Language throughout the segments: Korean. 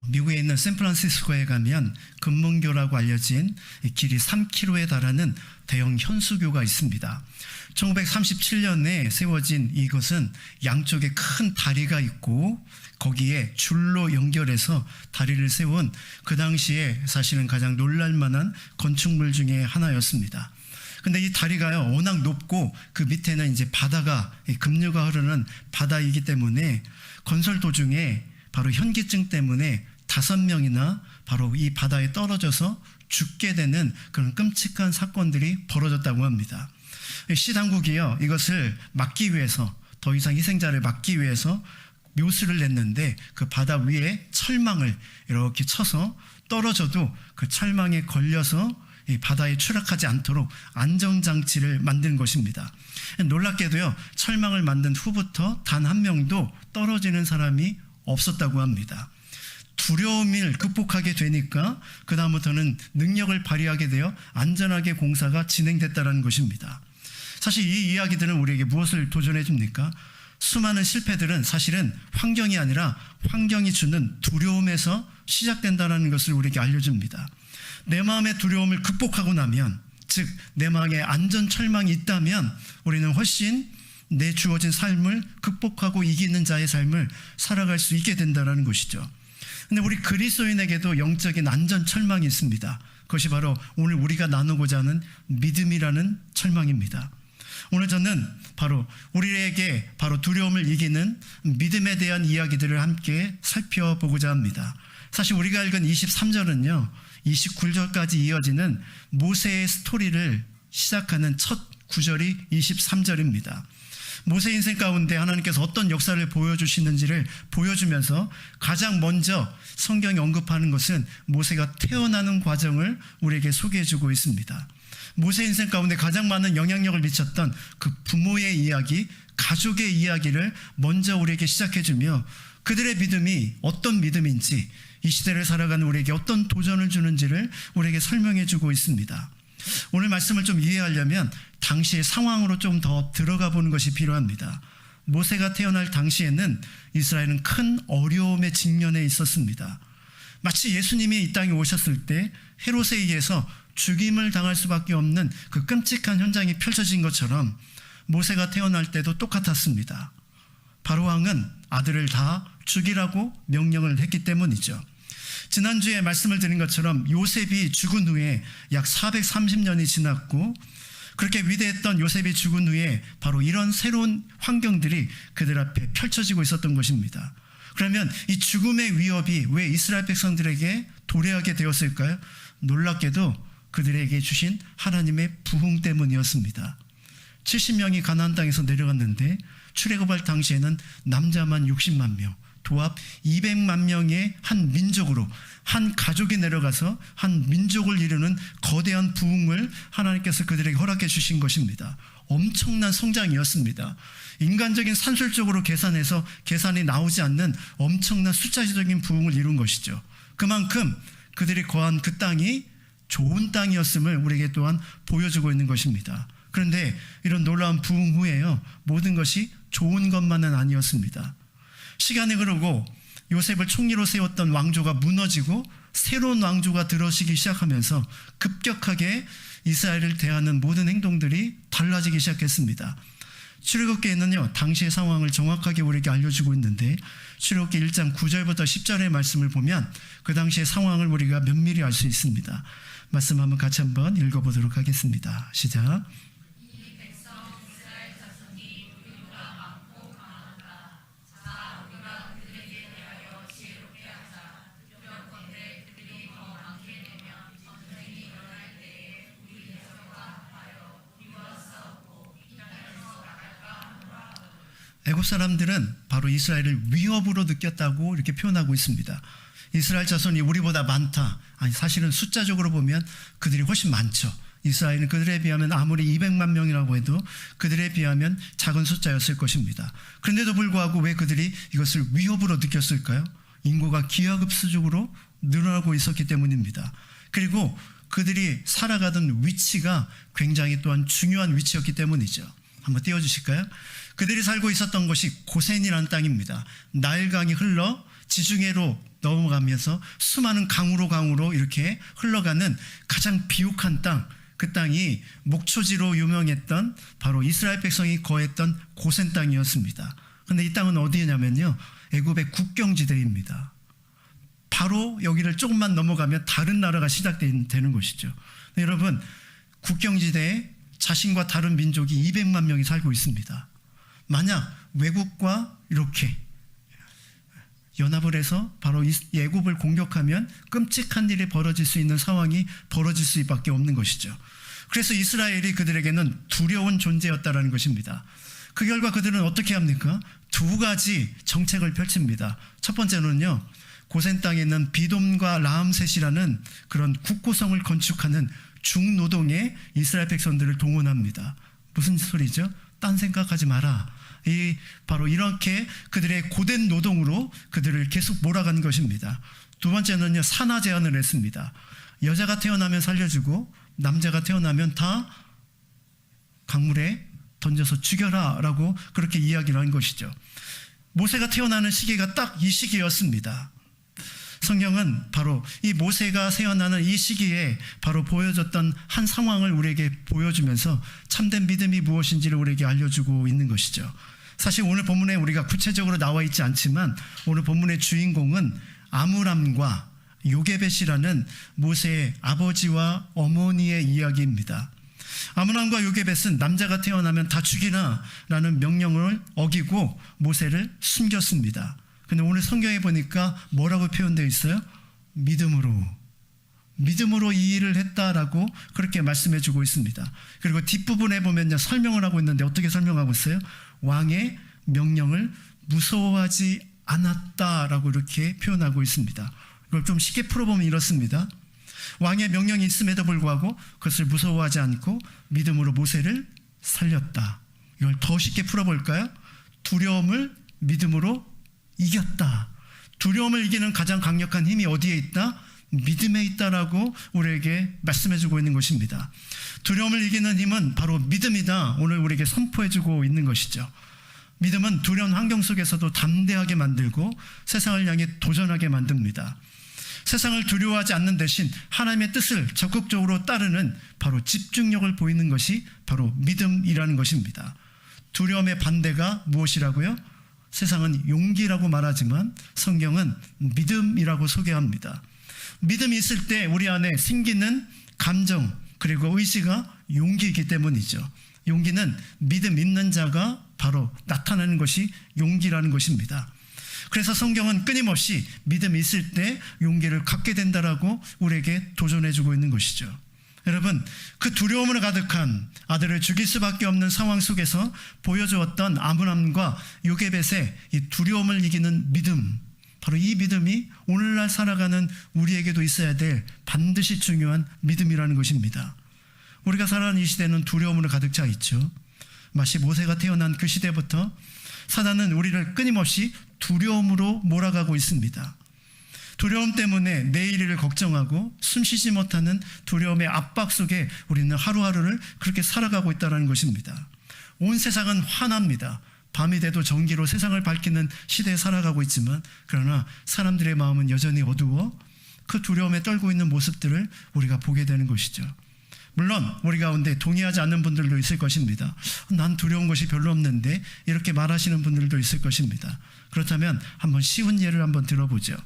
미국에 있는 샌프란시스코에 가면 금문교라고 알려진 길이 3km에 달하는 대형 현수교가 있습니다. 1937년에 세워진 이것은 양쪽에 큰 다리가 있고 거기에 줄로 연결해서 다리를 세운 그 당시에 사실은 가장 놀랄만한 건축물 중에 하나였습니다. 근데 이 다리가요, 워낙 높고 그 밑에는 이제 바다가, 급류가 흐르는 바다이기 때문에 건설 도중에 바로 현기증 때문에 5명이나 바로 이 바다에 떨어져서 죽게 되는 그런 끔찍한 사건들이 벌어졌다고 합니다. 시 당국이요, 이것을 막기 위해서, 더 이상 희생자를 막기 위해서 묘수를 냈는데 그 바다 위에 철망을 이렇게 쳐서 떨어져도 그 철망에 걸려서 이 바다에 추락하지 않도록 안전장치를 만든 것입니다. 놀랍게도요, 철망을 만든 후부터 단 한 명도 떨어지는 사람이 없었다고 합니다. 두려움을 극복하게 되니까 그 다음부터는 능력을 발휘하게 되어 안전하게 공사가 진행됐다는 것입니다. 사실 이 이야기들은 우리에게 무엇을 도전해 줍니까? 수많은 실패들은 사실은 환경이 아니라 환경이 주는 두려움에서 시작된다는 것을 우리에게 알려줍니다. 내 마음의 두려움을 극복하고 나면, 즉 내 마음에 안전 철망이 있다면 우리는 훨씬 내 주어진 삶을 극복하고 이기는 자의 삶을 살아갈 수 있게 된다는 것이죠. 근데 우리 그리스도인에게도 영적인 안전 철망이 있습니다. 그것이 바로 오늘 우리가 나누고자 하는 믿음이라는 철망입니다. 오늘 저는 바로 우리에게 바로 두려움을 이기는 믿음에 대한 이야기들을 함께 살펴보고자 합니다. 사실 우리가 읽은 23절은요 29절까지 이어지는 모세의 스토리를 시작하는 첫 구절이 23절입니다. 모세 인생 가운데 하나님께서 어떤 역사를 보여주시는지를 보여주면서 가장 먼저 성경이 언급하는 것은 모세가 태어나는 과정을 우리에게 소개해주고 있습니다. 모세 인생 가운데 가장 많은 영향력을 미쳤던 그 부모의 이야기, 가족의 이야기를 먼저 우리에게 시작해주며 그들의 믿음이 어떤 믿음인지, 이 시대를 살아가는 우리에게 어떤 도전을 주는지를 우리에게 설명해주고 있습니다. 오늘 말씀을 좀 이해하려면 당시의 상황으로 좀 더 들어가 보는 것이 필요합니다. 모세가 태어날 당시에는 이스라엘은 큰 어려움에 직면해 있었습니다. 마치 예수님이 이 땅에 오셨을 때 헤롯에 의해서 죽임을 당할 수밖에 없는 그 끔찍한 현장이 펼쳐진 것처럼 모세가 태어날 때도 똑같았습니다. 바로왕은 아들을 다 죽이라고 명령을 했기 때문이죠. 지난주에 말씀을 드린 것처럼 요셉이 죽은 후에 약 430년이 지났고, 그렇게 위대했던 요셉이 죽은 후에 바로 이런 새로운 환경들이 그들 앞에 펼쳐지고 있었던 것입니다. 그러면 이 죽음의 위협이 왜 이스라엘 백성들에게 도래하게 되었을까요? 놀랍게도 그들에게 주신 하나님의 부흥 때문이었습니다. 70명이 가나안 땅에서 내려갔는데 출애굽할 당시에는 남자만 60만 명, 도합 200만 명의 한 민족으로, 한 가족이 내려가서 한 민족을 이루는 거대한 부흥을 하나님께서 그들에게 허락해 주신 것입니다. 엄청난 성장이었습니다. 인간적인 산술적으로 계산해서 계산이 나오지 않는 엄청난 숫자적인 부흥을 이룬 것이죠. 그만큼 그들이 거한 그 땅이 좋은 땅이었음을 우리에게 또한 보여주고 있는 것입니다. 그런데 이런 놀라운 부흥 후에요, 모든 것이 좋은 것만은 아니었습니다. 시간이 흐르고 요셉을 총리로 세웠던 왕조가 무너지고 새로운 왕조가 들어서기 시작하면서 급격하게 이스라엘을 대하는 모든 행동들이 달라지기 시작했습니다. 출애굽기에는요 당시의 상황을 정확하게 우리에게 알려주고 있는데, 출애굽기 1장 9절부터 10절의 말씀을 보면 그 당시의 상황을 우리가 면밀히 알 수 있습니다. 말씀 한번 같이 한번 읽어보도록 하겠습니다. 시작. 애굽 사람들은 바로 이스라엘을 위협으로 느꼈다고 이렇게 표현하고 있습니다. 이스라엘 자손이 우리보다 많다. 아니, 사실은 숫자적으로 보면 그들이 훨씬 많죠. 이스라엘은 그들에 비하면 아무리 200만 명이라고 해도 그들에 비하면 작은 숫자였을 것입니다. 그런데도 불구하고 왜 그들이 이것을 위협으로 느꼈을까요? 인구가 기하급수적으로 늘어나고 있었기 때문입니다. 그리고 그들이 살아가던 위치가 굉장히 또한 중요한 위치였기 때문이죠. 한번 띄워주실까요? 그들이 살고 있었던 것이 고센이라는 땅입니다. 나일강이 흘러 지중해로 넘어가면서 수많은 강으로 이렇게 흘러가는 가장 비옥한 땅, 그 땅이 목초지로 유명했던 바로 이스라엘 백성이 거했던 고센 땅이었습니다. 그런데 이 땅은 어디냐면요, 애굽의 국경지대입니다. 바로 여기를 조금만 넘어가면 다른 나라가 시작되는 것이죠. 여러분, 국경지대에 자신과 다른 민족이 200만 명이 살고 있습니다. 만약 외국과 이렇게 연합을 해서 바로 애굽을 공격하면 끔찍한 일이 벌어질 수 있는 상황이 벌어질 수밖에 없는 것이죠. 그래서 이스라엘이 그들에게는 두려운 존재였다라는 것입니다. 그 결과 그들은 어떻게 합니까? 두 가지 정책을 펼칩니다. 첫 번째는요, 고센 땅에 있는 비돔과 라암셋이라는 그런 국고성을 건축하는 중노동에 이스라엘 백성들을 동원합니다. 무슨 소리죠? 딴 생각하지 마라. 바로 이렇게 그들의 고된 노동으로 그들을 계속 몰아간 것입니다. 두 번째는요, 산하 제한을 했습니다. 여자가 태어나면 살려주고 남자가 태어나면 다 강물에 던져서 죽여라 라고 그렇게 이야기를 한 것이죠. 모세가 태어나는 시기가 딱 이 시기였습니다. 성경은 바로 이 모세가 태어나는 이 시기에 바로 보여줬던 한 상황을 우리에게 보여주면서 참된 믿음이 무엇인지를 우리에게 알려주고 있는 것이죠. 사실 오늘 본문에 우리가 구체적으로 나와 있지 않지만 오늘 본문의 주인공은 아므람과 요게벳이라는 모세의 아버지와 어머니의 이야기입니다. 아므람과 요게벳은 남자가 태어나면 다 죽이라 라는 명령을 어기고 모세를 숨겼습니다. 근데 오늘 성경에 보니까 뭐라고 표현되어 있어요? 믿음으로 이 일을 했다라고 그렇게 말씀해 주고 있습니다. 그리고 뒷부분에 보면요, 설명을 하고 있는데 어떻게 설명하고 있어요? 왕의 명령을 무서워하지 않았다라고 이렇게 표현하고 있습니다. 이걸 좀 쉽게 풀어보면 이렇습니다. 왕의 명령이 있음에도 불구하고 그것을 무서워하지 않고 믿음으로 모세를 살렸다. 이걸 더 쉽게 풀어볼까요? 두려움을 믿음으로 이겼다. 두려움을 이기는 가장 강력한 힘이 어디에 있다? 믿음에 있다라고 우리에게 말씀해주고 있는 것입니다. 두려움을 이기는 힘은 바로 믿음이다. 오늘 우리에게 선포해주고 있는 것이죠. 믿음은 두려운 환경 속에서도 담대하게 만들고 세상을 향해 도전하게 만듭니다. 세상을 두려워하지 않는 대신 하나님의 뜻을 적극적으로 따르는 바로 집중력을 보이는 것이 바로 믿음이라는 것입니다. 두려움의 반대가 무엇이라고요? 세상은 용기라고 말하지만 성경은 믿음이라고 소개합니다. 믿음이 있을 때 우리 안에 생기는 감정 그리고 의지가 용기이기 때문이죠. 용기는 믿음 있는 자가 바로 나타내는 것이 용기라는 것입니다. 그래서 성경은 끊임없이 믿음이 있을 때 용기를 갖게 된다라고 우리에게 도전해주고 있는 것이죠. 여러분, 그 두려움으로 가득한 아들을 죽일 수밖에 없는 상황 속에서 보여주었던 아므람과 요게벳의 이 두려움을 이기는 믿음, 바로 이 믿음이 오늘날 살아가는 우리에게도 있어야 될 반드시 중요한 믿음이라는 것입니다. 우리가 살아가는 이 시대는 두려움으로 가득 차 있죠. 마치 모세가 태어난 그 시대부터 사단은 우리를 끊임없이 두려움으로 몰아가고 있습니다. 두려움 때문에 내일을 걱정하고 숨쉬지 못하는 두려움의 압박 속에 우리는 하루하루를 그렇게 살아가고 있다는 것입니다. 온 세상은 환합니다. 밤이 돼도 전기로 세상을 밝히는 시대에 살아가고 있지만 그러나 사람들의 마음은 여전히 어두워 그 두려움에 떨고 있는 모습들을 우리가 보게 되는 것이죠. 물론 우리 가운데 동의하지 않는 분들도 있을 것입니다. 난 두려운 것이 별로 없는데 이렇게 말하시는 분들도 있을 것입니다. 그렇다면 한번 쉬운 예를 한번 들어보죠.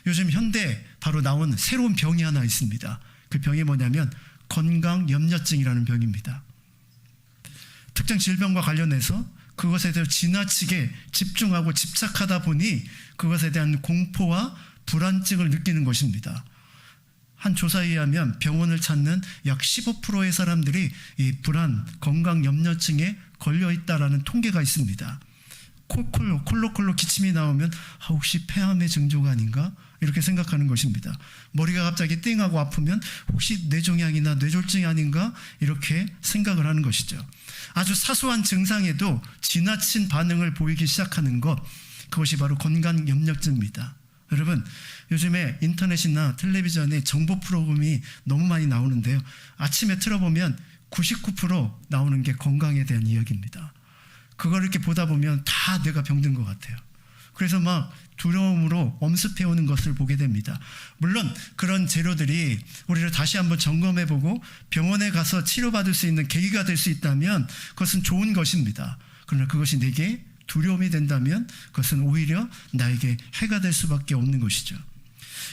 요즘 현대 바로 나온 새로운 병이 하나 있습니다. 그 병이 뭐냐면 건강염려증이라는 병입니다. 특정 질병과 관련해서 그것에 대해 지나치게 집중하고 집착하다 보니 그것에 대한 공포와 불안증을 느끼는 것입니다. 한 조사에 의하면 병원을 찾는 약 15%의 사람들이 이 불안, 건강염려증에 걸려있다라는 통계가 있습니다. 콜록콜록 기침이 나오면 혹시 폐암의 증조가 아닌가? 이렇게 생각하는 것입니다. 머리가 갑자기 띵하고 아프면 혹시 뇌종양이나 뇌졸중이 아닌가? 이렇게 생각을 하는 것이죠. 아주 사소한 증상에도 지나친 반응을 보이기 시작하는 것, 그것이 바로 건강염려증입니다. 여러분, 요즘에 인터넷이나 텔레비전에 정보 프로그램이 너무 많이 나오는데요. 아침에 틀어보면 99% 나오는 게 건강에 대한 이야기입니다. 그걸 이렇게 보다 보면 다 내가 병든 것 같아요. 그래서 막 두려움으로 엄습해오는 것을 보게 됩니다. 물론 그런 재료들이 우리를 다시 한번 점검해보고 병원에 가서 치료받을 수 있는 계기가 될 수 있다면 그것은 좋은 것입니다. 그러나 그것이 내게 두려움이 된다면 그것은 오히려 나에게 해가 될 수밖에 없는 것이죠.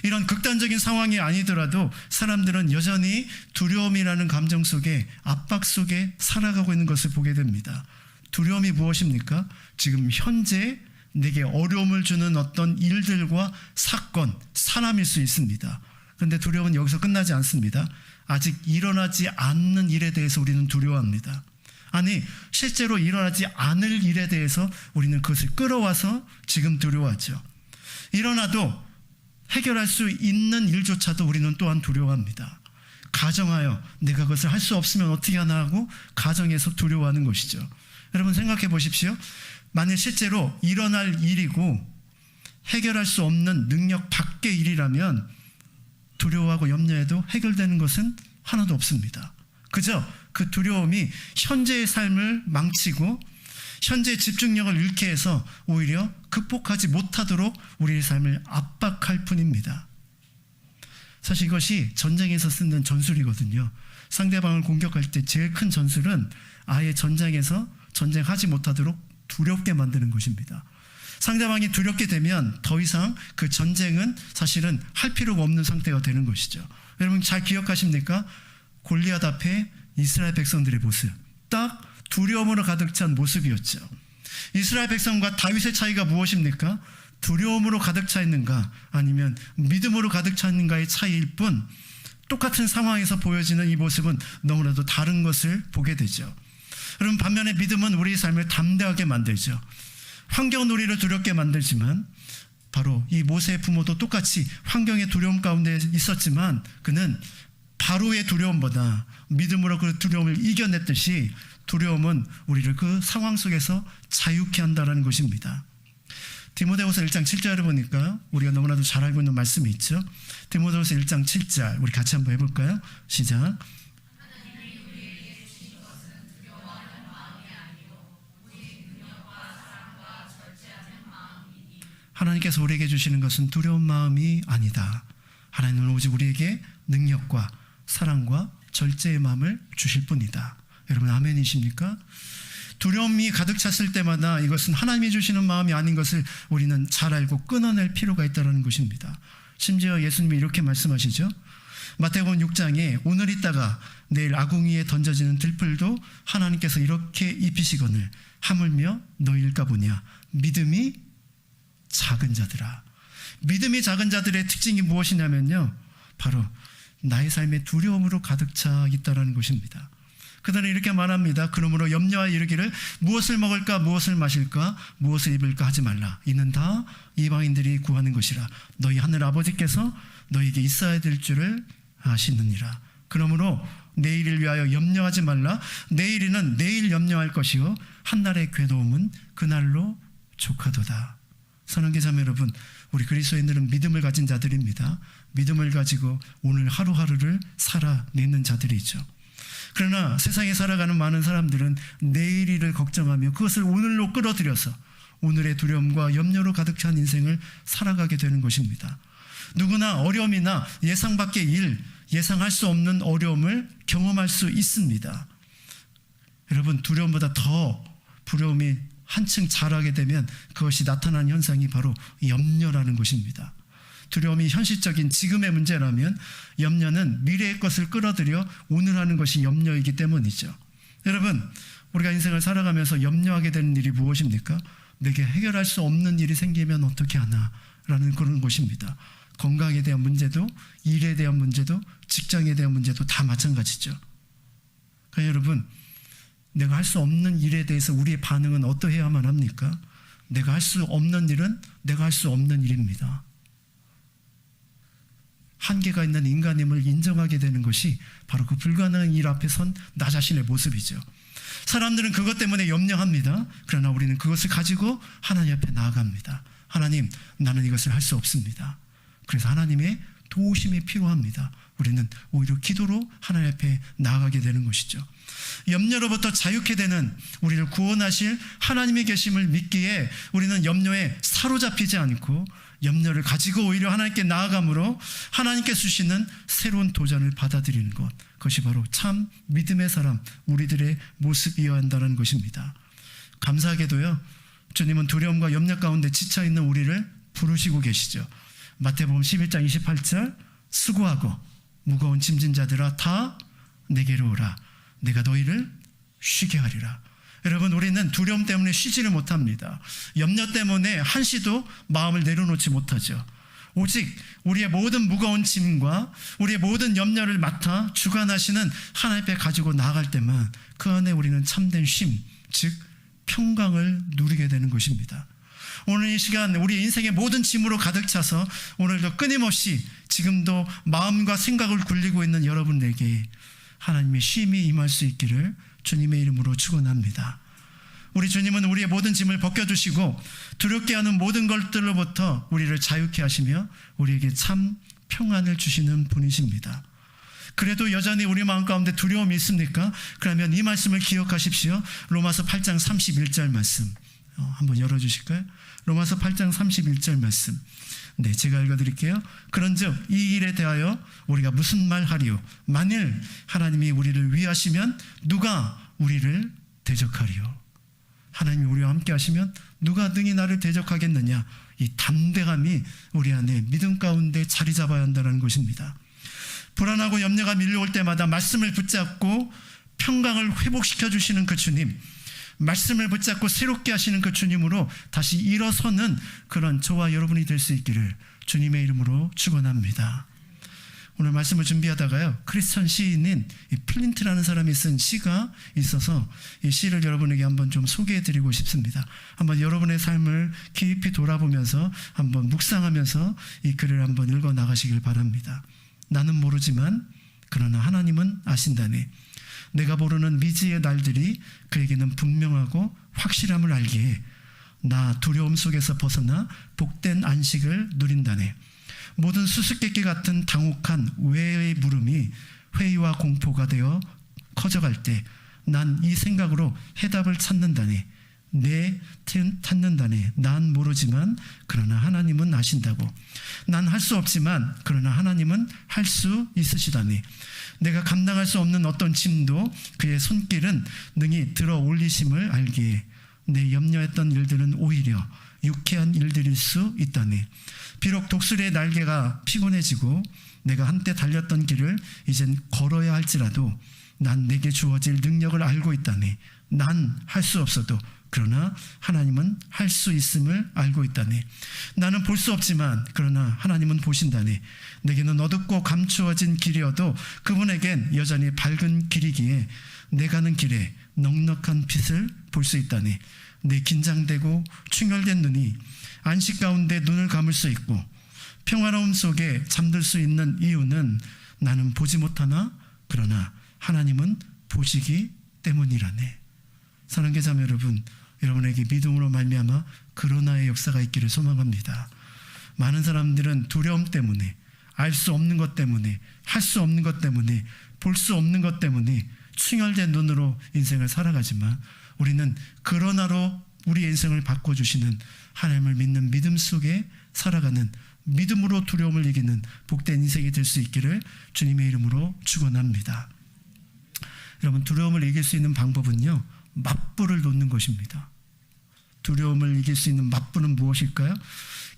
이런 극단적인 상황이 아니더라도 사람들은 여전히 두려움이라는 감정 속에, 압박 속에 살아가고 있는 것을 보게 됩니다. 두려움이 무엇입니까? 지금 현재 내게 어려움을 주는 어떤 일들과 사건, 사람일 수 있습니다. 그런데 두려움은 여기서 끝나지 않습니다. 아직 일어나지 않는 일에 대해서 우리는 두려워합니다. 아니, 실제로 일어나지 않을 일에 대해서 우리는 그것을 끌어와서 지금 두려워하죠. 일어나도 해결할 수 있는 일조차도 우리는 또한 두려워합니다. 가정하여 내가 그것을 할 수 없으면 어떻게 하나 하고 가정에서 두려워하는 것이죠. 여러분 생각해 보십시오. 만일 실제로 일어날 일이고 해결할 수 없는 능력 밖의 일이라면 두려워하고 염려해도 해결되는 것은 하나도 없습니다. 그저 그 두려움이 현재의 삶을 망치고 현재의 집중력을 잃게 해서 오히려 극복하지 못하도록 우리의 삶을 압박할 뿐입니다. 사실 이것이 전쟁에서 쓰는 전술이거든요. 상대방을 공격할 때 제일 큰 전술은 아예 전장에서 전쟁하지 못하도록 두렵게 만드는 것입니다. 상대방이 두렵게 되면 더 이상 그 전쟁은 사실은 할 필요가 없는 상태가 되는 것이죠. 여러분 잘 기억하십니까? 골리앗 앞에 이스라엘 백성들의 모습, 딱 두려움으로 가득 찬 모습이었죠. 이스라엘 백성과 다윗의 차이가 무엇입니까? 두려움으로 가득 차 있는가 아니면 믿음으로 가득 차 있는가의 차이일 뿐, 똑같은 상황에서 보여지는 이 모습은 너무나도 다른 것을 보게 되죠. 여러분 반면에 믿음은 우리의 삶을 담대하게 만들죠. 환경은 우리를 두렵게 만들지만 바로 이 모세의 부모도 똑같이 환경의 두려움 가운데 있었지만 그는 바로의 두려움보다 믿음으로 그 두려움을 이겨냈듯이 두려움은 우리를 그 상황 속에서 자유케 한다는 것입니다. 디모데후서 1장 7절을 보니까 우리가 너무나도 잘 알고 있는 말씀이 있죠. 디모데후서 1장 7절 우리 같이 한번 해볼까요? 시작. 하나님께서 우리에게 주시는 것은 두려운 마음이 아니다. 하나님은 오직 우리에게 능력과 사랑과 절제의 마음을 주실 뿐이다. 여러분 아멘이십니까? 두려움이 가득 찼을 때마다 이것은 하나님이 주시는 마음이 아닌 것을 우리는 잘 알고 끊어낼 필요가 있다는 것입니다. 심지어 예수님이 이렇게 말씀하시죠. 마태복음 6장에 오늘 있다가 내일 아궁이에 던져지는 들풀도 하나님께서 이렇게 입히시거늘 하물며 너희일까 보냐. 믿음이 작은 자들아. 믿음이 작은 자들의 특징이 무엇이냐면요, 바로 나의 삶에 두려움으로 가득 차 있다는 것입니다. 그들은 이렇게 말합니다. 그러므로 염려하여 이르기를 무엇을 먹을까 무엇을 마실까 무엇을 입을까 하지 말라. 이는 다 이방인들이 구하는 것이라. 너희 하늘 아버지께서 너희에게 있어야 될 줄을 아시느니라. 그러므로 내일을 위하여 염려하지 말라. 내일이는 내일 염려할 것이요 한날의 괴로움은 그날로 족하도다. 사랑하는 자매 여러분, 우리 그리스도인들은 믿음을 가진 자들입니다. 믿음을 가지고 오늘 하루하루를 살아내는 자들이죠. 그러나 세상에 살아가는 많은 사람들은 내일을 걱정하며 그것을 오늘로 끌어들여서 오늘의 두려움과 염려로 가득 찬 인생을 살아가게 되는 것입니다. 누구나 어려움이나 예상 밖의 일, 예상할 수 없는 어려움을 경험할 수 있습니다. 여러분 두려움보다 더 두려움이 한층 자라게 되면 그것이 나타나는 현상이 바로 염려라는 것입니다. 두려움이 현실적인 지금의 문제라면 염려는 미래의 것을 끌어들여 오늘 하는 것이 염려이기 때문이죠. 여러분 우리가 인생을 살아가면서 염려하게 되는 일이 무엇입니까? 내게 해결할 수 없는 일이 생기면 어떻게 하나 라는 그런 것입니다. 건강에 대한 문제도 일에 대한 문제도 직장에 대한 문제도 다 마찬가지죠. 그러니까 여러분 내가 할 수 없는 일에 대해서 우리의 반응은 어떠해야만 합니까? 내가 할 수 없는 일은 내가 할 수 없는 일입니다. 한계가 있는 인간임을 인정하게 되는 것이 바로 그 불가능한 일 앞에 선 나 자신의 모습이죠. 사람들은 그것 때문에 염려합니다. 그러나 우리는 그것을 가지고 하나님 앞에 나아갑니다. 하나님, 나는 이것을 할 수 없습니다. 그래서 하나님의 도우심이 필요합니다. 우리는 오히려 기도로 하나님 앞에 나아가게 되는 것이죠. 염려로부터 자유케 되는 우리를 구원하실 하나님의 계심을 믿기에 우리는 염려에 사로잡히지 않고 염려를 가지고 오히려 하나님께 나아감으로 하나님께 주시는 새로운 도전을 받아들이는 것, 그것이 바로 참 믿음의 사람, 우리들의 모습이어야 한다는 것입니다. 감사하게도요, 주님은 두려움과 염려 가운데 지쳐있는 우리를 부르시고 계시죠. 마태복음 11장 28절, 수고하고 무거운 짐진 자들아 다 내게로 오라, 내가 너희를 쉬게 하리라. 여러분, 우리는 두려움 때문에 쉬지를 못합니다. 염려 때문에 한시도 마음을 내려놓지 못하죠. 오직 우리의 모든 무거운 짐과 우리의 모든 염려를 맡아 주관하시는 하나님 앞에 가지고 나아갈 때만 그 안에 우리는 참된 쉼, 즉 평강을 누리게 되는 것입니다. 오늘 이 시간 우리 인생의 모든 짐으로 가득 차서 오늘도 끊임없이 지금도 마음과 생각을 굴리고 있는 여러분에게 하나님의 쉼이 임할 수 있기를 주님의 이름으로 축원합니다. 우리 주님은 우리의 모든 짐을 벗겨주시고 두렵게 하는 모든 것들로부터 우리를 자유케 하시며 우리에게 참 평안을 주시는 분이십니다. 그래도 여전히 우리 마음 가운데 두려움이 있습니까? 그러면 이 말씀을 기억하십시오. 로마서 8장 31절 말씀 한번 열어주실까요? 로마서 8장 31절 말씀. 네, 제가 읽어드릴게요. 그런즉 이 일에 대하여 우리가 무슨 말 하리요? 만일 하나님이 우리를 위하시면 누가 우리를 대적하리요? 하나님이 우리와 함께 하시면 누가 능히 나를 대적하겠느냐? 이 담대함이 우리 안에 믿음 가운데 자리 잡아야 한다는 것입니다. 불안하고 염려가 밀려올 때마다 말씀을 붙잡고 평강을 회복시켜 주시는 그 주님, 말씀을 붙잡고 새롭게 하시는 그 주님으로 다시 일어서는 그런 저와 여러분이 될 수 있기를 주님의 이름으로 축원합니다. 오늘 말씀을 준비하다가요, 크리스천 시인인 플린트라는 사람이 쓴 시가 있어서 이 시를 여러분에게 한번 좀 소개해드리고 싶습니다. 한번 여러분의 삶을 깊이 돌아보면서 한번 묵상하면서 이 글을 한번 읽어 나가시길 바랍니다. 나는 모르지만 그러나 하나님은 아신다네. 내가 모르는 미지의 날들이 그에게는 분명하고 확실함을 알기에 나 두려움 속에서 벗어나 복된 안식을 누린다네. 모든 수수께끼 같은 당혹한 외의 물음이 회의와 공포가 되어 커져갈 때 난 이 생각으로 해답을 찾는다네. 찾는다네. 난 모르지만 그러나 하나님은 아신다고. 난 할 수 없지만 그러나 하나님은 할 수 있으시다네. 내가 감당할 수 없는 어떤 짐도 그의 손길은 능히 들어 올리심을 알기에 내 염려했던 일들은 오히려 유쾌한 일들일 수 있다네. 비록 독수리의 날개가 피곤해지고 내가 한때 달렸던 길을 이젠 걸어야 할지라도 난 내게 주어질 능력을 알고 있다네. 난 할 수 없어도 그러나 하나님은 할 수 있음을 알고 있다네. 나는 볼 수 없지만 그러나 하나님은 보신다네. 내게는 어둡고 감추어진 길이어도 그분에겐 여전히 밝은 길이기에 내 가는 길에 넉넉한 빛을 볼 수 있다네. 내 긴장되고 충혈된 눈이 안식 가운데 눈을 감을 수 있고 평화로움 속에 잠들 수 있는 이유는 나는 보지 못하나 그러나 하나님은 보시기 때문이라네. 사랑하는 자매 여러분, 여러분에게 믿음으로 말미암아 그러나의 역사가 있기를 소망합니다. 많은 사람들은 두려움 때문에, 알 수 없는 것 때문에, 할 수 없는 것 때문에, 볼 수 없는 것 때문에 충혈된 눈으로 인생을 살아가지만 우리는 그러나로 우리 인생을 바꿔주시는 하나님을 믿는 믿음 속에 살아가는, 믿음으로 두려움을 이기는 복된 인생이 될 수 있기를 주님의 이름으로 축원합니다. 여러분, 두려움을 이길 수 있는 방법은요, 맞불을 놓는 것입니다. 두려움을 이길 수 있는 맞불은 무엇일까요?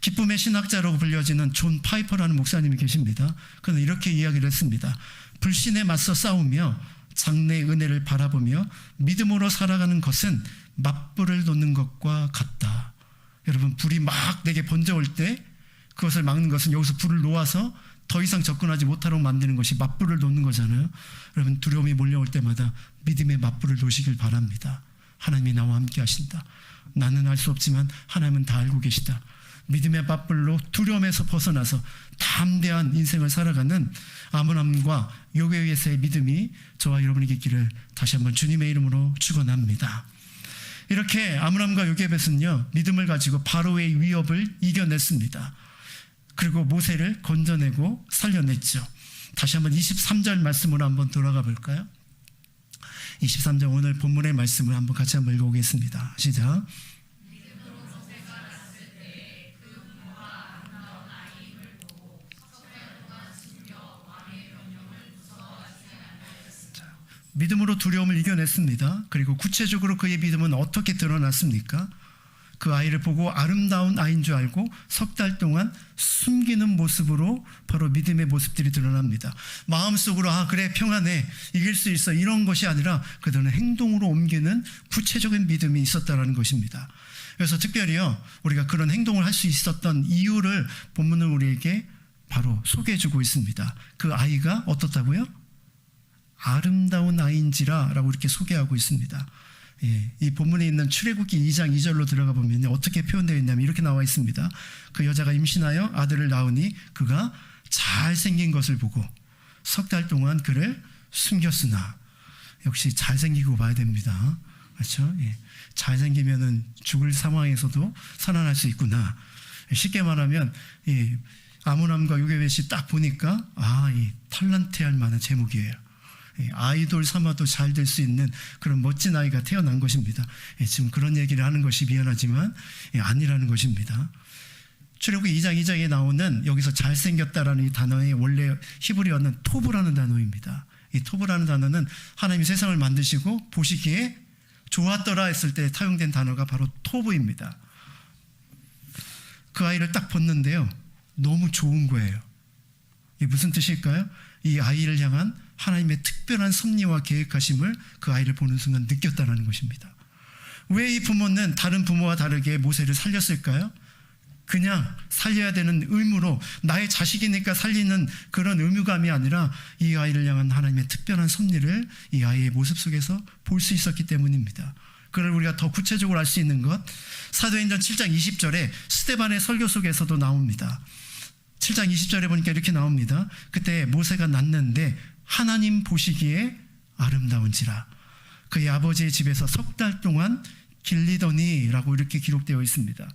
기쁨의 신학자라고 불려지는 존 파이퍼라는 목사님이 계십니다. 그는 이렇게 이야기를 했습니다. 불신에 맞서 싸우며 장래의 은혜를 바라보며 믿음으로 살아가는 것은 맞불을 놓는 것과 같다. 여러분, 불이 막 내게 번져올 때 그것을 막는 것은 여기서 불을 놓아서 더 이상 접근하지 못하도록 만드는 것이 맞불을 놓는 거잖아요. 여러분, 두려움이 몰려올 때마다 믿음의 맞불을 놓으시길 바랍니다. 하나님이 나와 함께 하신다. 나는 알 수 없지만 하나님은 다 알고 계시다. 믿음의 맞불로 두려움에서 벗어나서 담대한 인생을 살아가는 아므람과 요게에서의 믿음이 저와 여러분에게 있기를 다시 한번 주님의 이름으로 축원합니다. 이렇게 아므람과 요게벳은요, 믿음을 가지고 바로의 위협을 이겨냈습니다. 그리고 모세를 건져내고 살려냈죠. 다시 한번 23절 말씀으로 한번 돌아가 볼까요? 23절 오늘 본문의 말씀을 한번 같이 한번 읽어보겠습니다. 시작. 믿음으로 두려움을 이겨냈습니다. 그리고 구체적으로 그의 믿음은 어떻게 드러났습니까? 그 아이를 보고 아름다운 아이인 줄 알고 석 달 동안 숨기는 모습으로 바로 믿음의 모습들이 드러납니다. 마음속으로 그래 평안해 이길 수 있어 이런 것이 아니라 그들은 행동으로 옮기는 구체적인 믿음이 있었다는 것입니다. 그래서 특별히요 우리가 그런 행동을 할 수 있었던 이유를 본문은 우리에게 바로 소개해주고 있습니다. 그 아이가 어떻다고요? 아름다운 아이인지라 라고 이렇게 소개하고 있습니다. 이 본문에 있는 출애굽기 2장 2절로 들어가 보면 어떻게 표현되어 있냐면 이렇게 나와 있습니다. 그 여자가 임신하여 아들을 낳으니 그가 잘생긴 것을 보고 석 달 동안 그를 숨겼으나 역시 잘생기고 봐야 됩니다. 그렇죠? 잘생기면은 죽을 상황에서도 살아날 수 있구나. 쉽게 말하면 아므람과 요게벳이 딱 보니까 이 탤런트할 만한 제목이에요. 아이돌 삼아도 잘 될 수 있는 그런 멋진 아이가 태어난 것입니다. 지금 그런 얘기를 하는 것이 미안하지만 아니라는 것입니다. 출애굽기 2장 2장에 나오는 여기서 잘생겼다라는 이 단어의 원래 히브리어는 토브라는 단어입니다. 이 토브라는 단어는 하나님이 세상을 만드시고 보시기에 좋았더라 했을 때 타용된 단어가 바로 토브입니다. 그 아이를 딱 봤는데요 너무 좋은 거예요. 이게 무슨 뜻일까요? 이 아이를 향한 하나님의 특별한 섭리와 계획하심을 그 아이를 보는 순간 느꼈다는 것입니다. 왜 이 부모는 다른 부모와 다르게 모세를 살렸을까요? 그냥 살려야 되는 의무로 나의 자식이니까 살리는 그런 의무감이 아니라 이 아이를 향한 하나님의 특별한 섭리를 이 아이의 모습 속에서 볼 수 있었기 때문입니다. 그걸 우리가 더 구체적으로 알 수 있는 것 사도행전 7장 20절에 스데반의 설교 속에서도 나옵니다. 7장 20절에 보니까 이렇게 나옵니다. 그때 모세가 낳는데 하나님 보시기에 아름다운지라 그의 아버지의 집에서 석 달 동안 길리더니 라고 이렇게 기록되어 있습니다.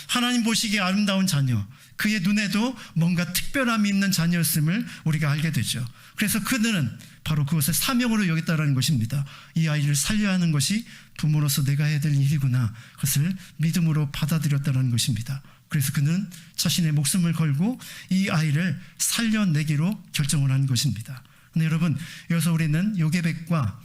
하나님 보시기에 아름다운 자녀 그의 눈에도 뭔가 특별함이 있는 자녀였음을 우리가 알게 되죠. 그래서 그들은 바로 그것을 사명으로 여겼다는 것입니다. 이 아이를 살려야 하는 것이 부모로서 내가 해야 될 일이구나 그것을 믿음으로 받아들였다는 것입니다. 그래서 그는 자신의 목숨을 걸고 이 아이를 살려내기로 결정을 한 것입니다. 근데 여러분 여기서 우리는 요게벳과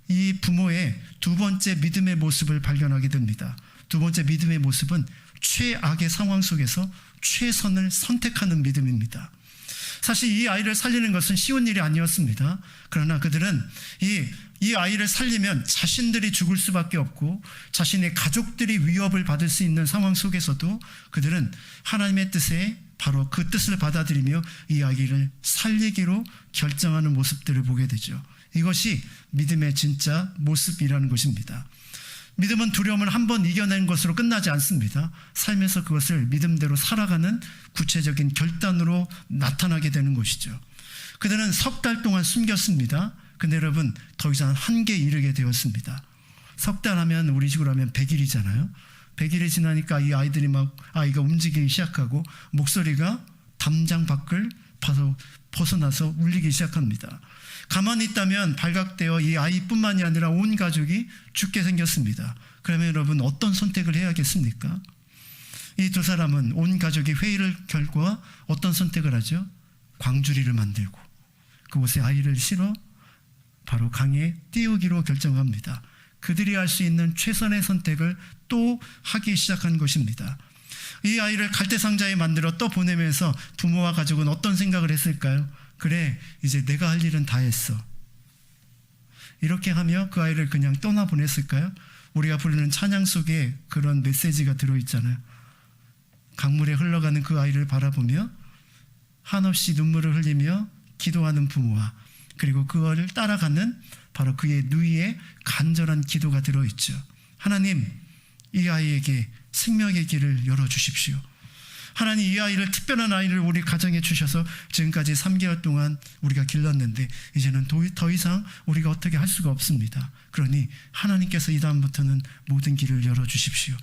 이 부모의 두 번째 믿음의 모습을 발견하게 됩니다. 두 번째 믿음의 모습은 최악의 상황 속에서 최선을 선택하는 믿음입니다. 사실 이 아이를 살리는 것은 쉬운 일이 아니었습니다. 그러나 그들은 이 아이를 살리면 자신들이 죽을 수밖에 없고 자신의 가족들이 위협을 받을 수 있는 상황 속에서도 그들은 하나님의 뜻에 바로 그 뜻을 받아들이며 이 아이를 살리기로 결정하는 모습들을 보게 되죠. 이것이 믿음의 진짜 모습이라는 것입니다. 믿음은 두려움을 한번 이겨낸 것으로 끝나지 않습니다. 삶에서 그것을 믿음대로 살아가는 구체적인 결단으로 나타나게 되는 것이죠. 그들은 석 달 동안 숨겼습니다. 근데 여러분 더 이상 한계에 이르게 되었습니다. 석 달 하면 우리 식으로 하면 100일이잖아요. 100일이 지나니까 이 아이가 움직이기 시작하고 목소리가 담장 밖을 벗어나서 울리기 시작합니다. 가만히 있다면 발각되어 이 아이뿐만이 아니라 온 가족이 죽게 생겼습니다. 그러면 여러분 어떤 선택을 해야겠습니까? 이 두 사람은 온 가족이 회의를 결과 어떤 선택을 하죠? 광주리를 만들고 그곳에 아이를 실어 바로 강에 띄우기로 결정합니다. 그들이 할 수 있는 최선의 선택을 또 하기 시작한 것입니다. 이 아이를 갈대상자에 만들어 또 보내면서 부모와 가족은 어떤 생각을 했을까요? 그래 이제 내가 할 일은 다 했어 이렇게 하며 그 아이를 그냥 떠나보냈을까요? 우리가 부르는 찬양 속에 그런 메시지가 들어있잖아요. 강물에 흘러가는 그 아이를 바라보며 한없이 눈물을 흘리며 기도하는 부모와 그리고 그거를 따라가는 바로 그의 누이의 간절한 기도가 들어있죠. 하나님 이 아이에게 생명의 길을 열어주십시오. 하나님 이 아이를 특별한 아이를 우리 가정에 주셔서 지금까지 3개월 동안 우리가 길렀는데 이제는 더 이상 우리가 어떻게 할 수가 없습니다. 그러니 하나님께서 이 다음부터는 모든 길을 열어주십시오.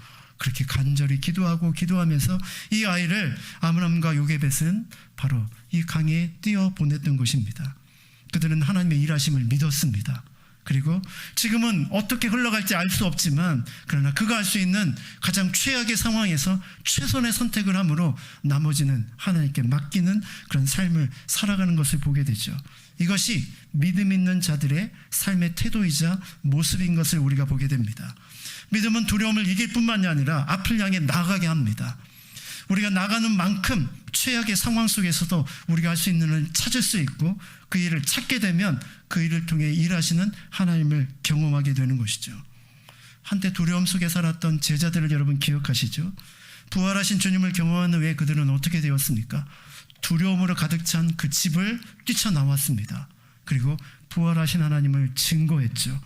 그렇게 간절히 기도하면서 이 아이를 아므람과 요게벳은 바로 이 강에 띄어 보냈던 것입니다. 그들은 하나님의 일하심을 믿었습니다. 그리고 지금은 어떻게 흘러갈지 알 수 없지만, 그러나 그가 할 수 있는 가장 최악의 상황에서 최선의 선택을 함으로 나머지는 하나님께 맡기는 그런 삶을 살아가는 것을 보게 되죠. 이것이 믿음 있는 자들의 삶의 태도이자 모습인 것을 우리가 보게 됩니다. 믿음은 두려움을 이길 뿐만이 아니라 앞을 향해 나아가게 합니다. 우리가 나가는 만큼 최악의 상황 속에서도 우리가 할 수 있는 일을 찾을 수 있고, 그 일을 찾게 되면 그 일을 통해 일하시는 하나님을 경험하게 되는 것이죠. 한때 두려움 속에 살았던 제자들을 여러분 기억하시죠? 부활하신 주님을 경험한 후에 그들은 어떻게 되었습니까? 두려움으로 가득 찬 그 집을 뛰쳐나왔습니다. 그리고 부활하신 하나님을 증거했죠.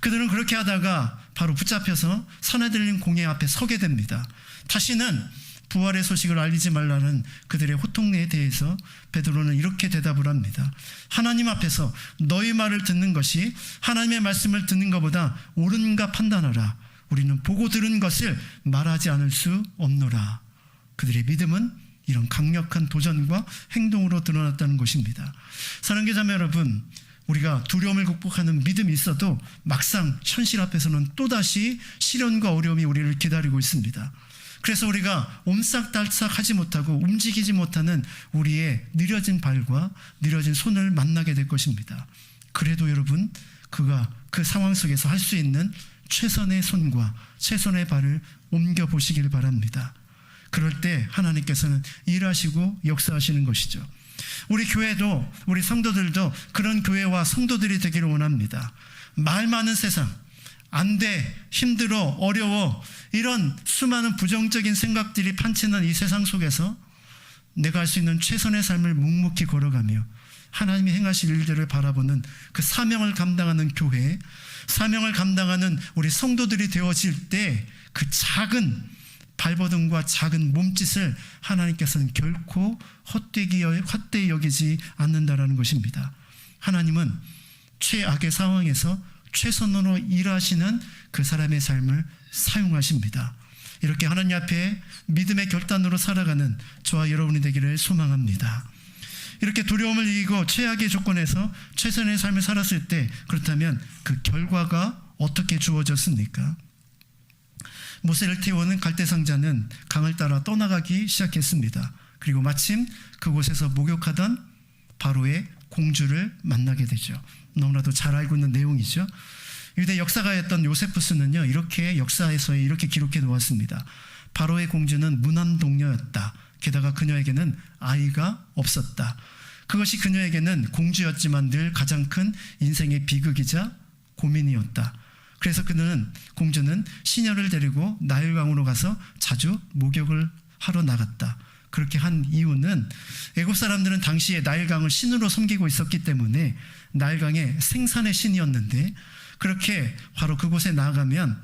그들은 그렇게 하다가 바로 붙잡혀서 산헤드린 공회 앞에 서게 됩니다. 다시는 부활의 소식을 알리지 말라는 그들의 호통내에 대해서 베드로는 이렇게 대답을 합니다. 하나님 앞에서 너희 말을 듣는 것이 하나님의 말씀을 듣는 것보다 옳은가 판단하라. 우리는 보고 들은 것을 말하지 않을 수 없노라. 그들의 믿음은 이런 강력한 도전과 행동으로 드러났다는 것입니다. 사랑하는 자매 여러분, 우리가 두려움을 극복하는 믿음이 있어도 막상 현실 앞에서는 또다시 시련과 어려움이 우리를 기다리고 있습니다. 그래서 우리가 옴싹달싹 하지 못하고 움직이지 못하는 우리의 느려진 발과 느려진 손을 만나게 될 것입니다. 그래도 여러분, 그가 그 상황 속에서 할 수 있는 최선의 손과 최선의 발을 옮겨보시길 바랍니다. 그럴 때 하나님께서는 일하시고 역사하시는 것이죠. 우리 교회도, 우리 성도들도 그런 교회와 성도들이 되기를 원합니다. 말 많은 세상, 안 돼, 힘들어, 어려워, 이런 수많은 부정적인 생각들이 판치는 이 세상 속에서 내가 할 수 있는 최선의 삶을 묵묵히 걸어가며 하나님이 행하실 일들을 바라보는 그 사명을 감당하는 교회, 사명을 감당하는 우리 성도들이 되어질 때 그 작은 발버둥과 작은 몸짓을 하나님께서는 결코 헛되이 여기지 않는다라는 것입니다. 하나님은 최악의 상황에서 최선으로 일하시는 그 사람의 삶을 사용하십니다. 이렇게 하나님 앞에 믿음의 결단으로 살아가는 저와 여러분이 되기를 소망합니다. 이렇게 두려움을 이기고 최악의 조건에서 최선의 삶을 살았을 때, 그렇다면 그 결과가 어떻게 주어졌습니까? 모세를 태우는 갈대상자는 강을 따라 떠나가기 시작했습니다. 그리고 마침 그곳에서 목욕하던 바로의 공주를 만나게 되죠. 너무나도 잘 알고 있는 내용이죠. 유대 역사가였던 요세푸스는요, 이렇게 역사에서 이렇게 기록해 놓았습니다. 바로의 공주는 무남동녀였다. 게다가 그녀에게는 아이가 없었다. 그것이 그녀에게는 공주였지만 늘 가장 큰 인생의 비극이자 고민이었다. 그래서 공주는 시녀를 데리고 나일강으로 가서 자주 목욕을 하러 나갔다. 그렇게 한 이유는 애굽 사람들은 당시에 나일강을 신으로 섬기고 있었기 때문에 나일강의 생산의 신이었는데, 그렇게 바로 그곳에 나아가면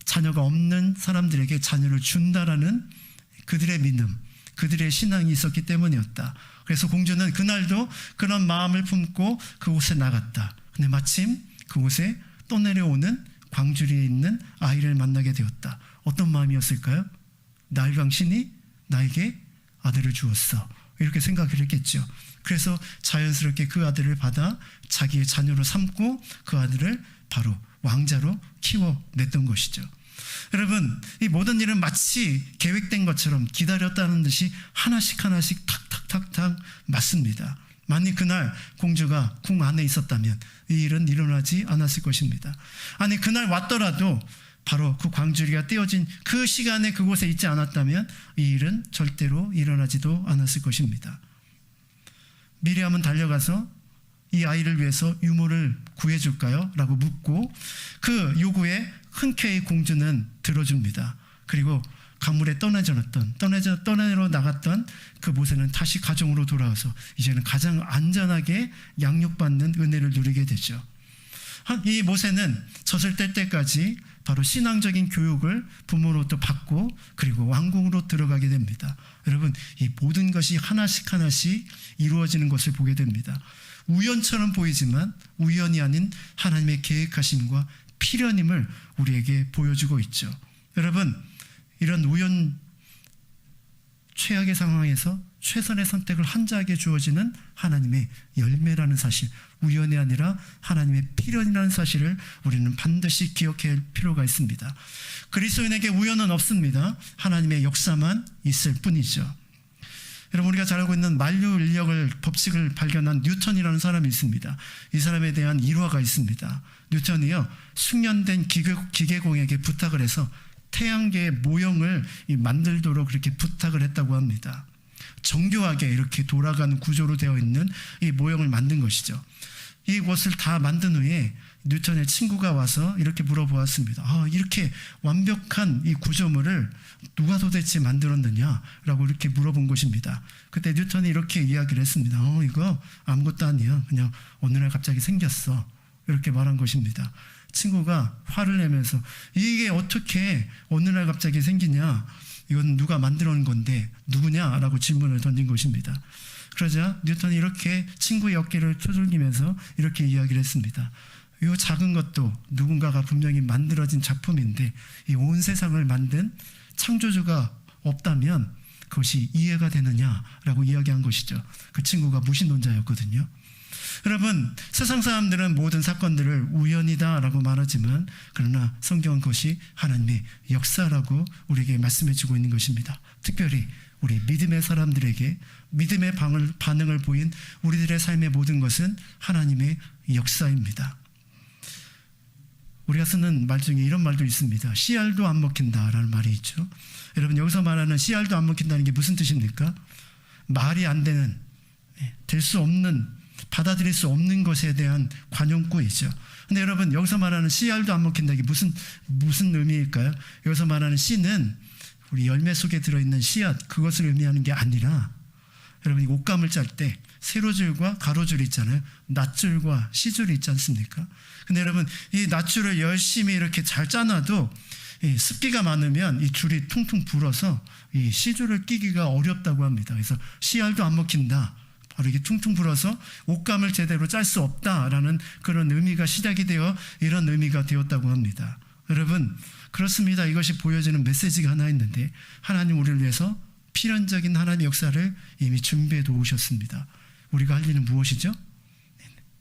자녀가 없는 사람들에게 자녀를 준다라는 그들의 믿음, 그들의 신앙이 있었기 때문이었다. 그래서 공주는 그날도 그런 마음을 품고 그곳에 나갔다. 근데 마침 그곳에 떠내려오는 광주리에 있는 아이를 만나게 되었다. 어떤 마음이었을까요? 나일강 신이 나에게 아들을 주었어, 이렇게 생각을 했겠죠. 그래서 자연스럽게 그 아들을 받아 자기의 자녀로 삼고 그 아들을 바로 왕자로 키워냈던 것이죠. 여러분, 이 모든 일은 마치 계획된 것처럼 기다렸다는 듯이 하나씩 탁탁탁탁 맞습니다. 만약 그날 공주가 궁 안에 있었다면 이 일은 일어나지 않았을 것입니다. 아니, 그날 왔더라도 바로 그 광주리가 떼어진 그 시간에 그곳에 있지 않았다면 이 일은 절대로 일어나지도 않았을 것입니다. 미리암은 달려가서 이 아이를 위해서 유모를 구해줄까요? 라고 묻고 그 요구에 흔쾌히 공주는 들어줍니다. 그리고 강물에 떠내려 나갔던 그 모세는 다시 가정으로 돌아와서 이제는 가장 안전하게 양육받는 은혜를 누리게 되죠. 이 모세는 젖을 뗄 때까지 바로 신앙적인 교육을 부모로부터 받고 그리고 왕궁으로 들어가게 됩니다. 여러분, 이 모든 것이 하나씩 이루어지는 것을 보게 됩니다. 우연처럼 보이지만 우연이 아닌 하나님의 계획하심과 필연임을 우리에게 보여주고 있죠. 여러분, 이런 최악의 상황에서 최선의 선택을 한 자에게 주어지는 하나님의 열매라는 사실, 우연이 아니라 하나님의 필연이라는 사실을 우리는 반드시 기억해야 할 필요가 있습니다. 그리스도인에게 우연은 없습니다. 하나님의 역사만 있을 뿐이죠. 여러분, 우리가 잘 알고 있는 만류 인력을 법칙을 발견한 뉴턴이라는 사람이 있습니다. 이 사람에 대한 일화가 있습니다. 뉴턴이요, 숙련된 기계공에게 부탁을 해서 태양계의 모형을 만들도록 그렇게 부탁을 했다고 합니다. 정교하게 이렇게 돌아가는 구조로 되어 있는 이 모형을 만든 것이죠. 이것을 다 만든 후에 뉴턴의 친구가 와서 이렇게 물어보았습니다. 이렇게 완벽한 이 구조물을 누가 도대체 만들었느냐라고 이렇게 물어본 것입니다. 그때 뉴턴이 이렇게 이야기를 했습니다. 이거 아무것도 아니야. 그냥 어느 날 갑자기 생겼어. 이렇게 말한 것입니다. 친구가 화를 내면서 이게 어떻게 어느 날 갑자기 생기냐, 이건 누가 만들어 놓은 건데 누구냐라고 질문을 던진 것입니다. 그러자 뉴턴이 이렇게 친구의 어깨를 두들기면서 이렇게 이야기를 했습니다. 이 작은 것도 누군가가 분명히 만들어진 작품인데 이 온 세상을 만든 창조주가 없다면 그것이 이해가 되느냐라고 이야기한 것이죠. 그 친구가 무신론자였거든요. 여러분, 세상 사람들은 모든 사건들을 우연이다라고 말하지만 그러나 성경은 그것이 하나님의 역사라고 우리에게 말씀해 주고 있는 것입니다. 특별히 우리 믿음의 사람들에게 믿음의 반응을 보인 우리들의 삶의 모든 것은 하나님의 역사입니다. 우리가 쓰는 말 중에 이런 말도 있습니다. 씨알도 안 먹힌다라는 말이 있죠. 여러분, 여기서 말하는 씨알도 안 먹힌다는 게 무슨 뜻입니까? 말이 안 되는, 될 수 없는, 받아들일 수 없는 것에 대한 관용구이죠. 근데 여러분, 여기서 말하는 씨알도 안 먹힌다, 이게 무슨 의미일까요? 여기서 말하는 씨는 우리 열매 속에 들어있는 씨앗, 그것을 의미하는 게 아니라, 여러분, 이 옷감을 짤 때 세로줄과 가로줄이 있잖아요. 낫줄과 씨줄이 있지 않습니까? 근데 여러분, 이 낫줄을 열심히 이렇게 잘 짜놔도 이 습기가 많으면 이 줄이 퉁퉁 불어서 이 씨줄을 끼기가 어렵다고 합니다. 그래서 씨알도 안 먹힌다, 바로 이게 퉁퉁 불어서 옷감을 제대로 짤 수 없다라는 그런 의미가 시작이 되어 이런 의미가 되었다고 합니다. 여러분, 그렇습니다. 이것이 보여지는 메시지가 하나 있는데, 하나님 우리를 위해서 필연적인 하나님의 역사를 이미 준비해 놓으셨습니다. 우리가 할 일은 무엇이죠?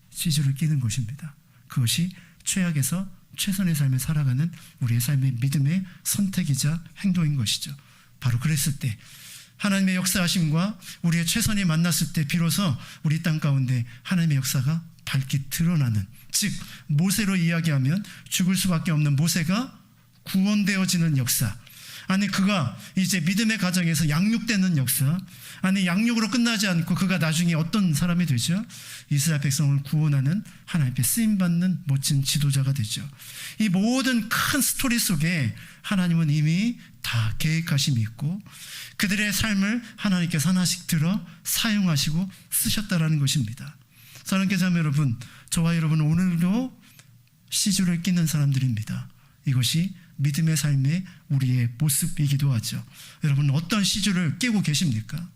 씨줄을 끼는 것입니다. 그것이 최악에서 최선의 삶을 살아가는 우리의 삶의 믿음의 선택이자 행동인 것이죠. 바로 그랬을 때 하나님의 역사하심과 우리의 최선이 만났을 때 비로소 우리 땅 가운데 하나님의 역사가 밝게 드러나는, 즉 모세로 이야기하면 죽을 수밖에 없는 모세가 구원되어지는 역사, 아니 그가 이제 믿음의 가정에서 양육되는 역사, 아니 양육으로 끝나지 않고 그가 나중에 어떤 사람이 되죠? 이스라엘 백성을 구원하는 하나님께 쓰임받는 멋진 지도자가 되죠. 이 모든 큰 스토리 속에 하나님은 이미 다 계획하심이 있고 그들의 삶을 하나님께서 하나씩 들어 사용하시고 쓰셨다라는 것입니다. 사랑하는 자매 여러분, 저와 여러분은 오늘도 씨줄을 끼는 사람들입니다. 이것이 믿음의 삶의 우리의 모습이기도 하죠. 여러분, 어떤 씨줄을 끼고 계십니까?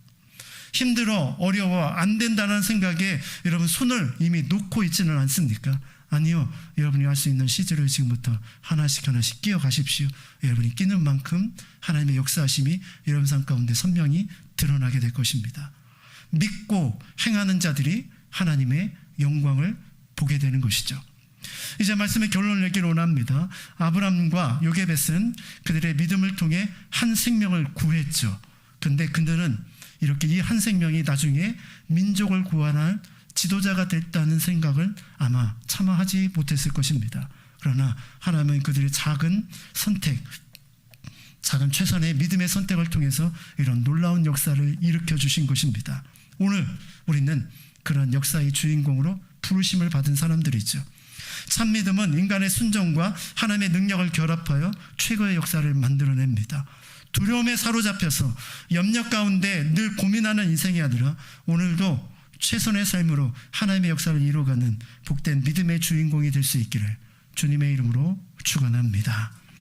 힘들어, 어려워, 안 된다는 생각에 여러분 손을 이미 놓고 있지는 않습니까? 아니요. 여러분이 할 수 있는 씨줄을 지금부터 하나씩 하나씩 끼어 가십시오. 여러분이 끼는 만큼 하나님의 역사하심이 여러분 삶 가운데 선명히 드러나게 될 것입니다. 믿고 행하는 자들이 하나님의 영광을 보게 되는 것이죠. 이제 말씀의 결론을 내기로 원합니다. 아브람과 요게벳은 그들의 믿음을 통해 한 생명을 구했죠. 근데 그들은 이렇게 이 한 생명이 나중에 민족을 구원할 지도자가 됐다는 생각을 아마 차마 하지 못했을 것입니다. 그러나 하나님은 그들의 작은 선택, 작은 최선의 믿음의 선택을 통해서 이런 놀라운 역사를 일으켜 주신 것입니다. 오늘 우리는 그런 역사의 주인공으로 부르심을 받은 사람들이죠. 참 믿음은 인간의 순종과 하나님의 능력을 결합하여 최고의 역사를 만들어냅니다. 두려움에 사로잡혀서 염려 가운데 늘 고민하는 인생이 아니라 오늘도 최선의 삶으로 하나님의 역사를 이루어가는 복된 믿음의 주인공이 될 수 있기를 주님의 이름으로 축원합니다.